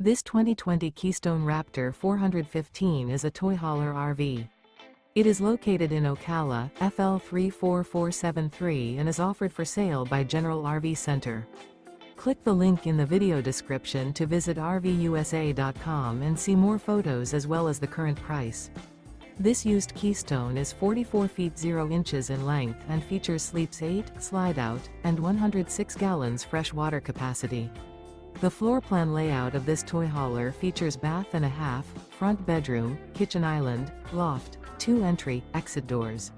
This 2020 Keystone Raptor 415 is a toy hauler RV. It is located in Ocala, FL 34473 and is offered for sale by General RV Center. Click the link in the video description to visit RVUSA.com and see more photos as well as the current price. This used Keystone is 44 feet 0 inches in length and features sleeps 8, Slideout, and 106 gallons fresh water capacity. The floor plan layout of this toy hauler features bath and a half, front bedroom, kitchen island, loft, 2 entry/exit doors.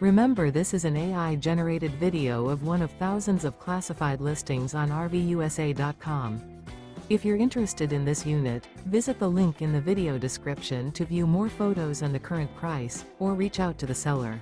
Remember, this is an AI-generated video of one of thousands of classified listings on RVUSA.com. If you're interested in this unit, visit the link in the video description to view more photos and the current price, or reach out to the seller.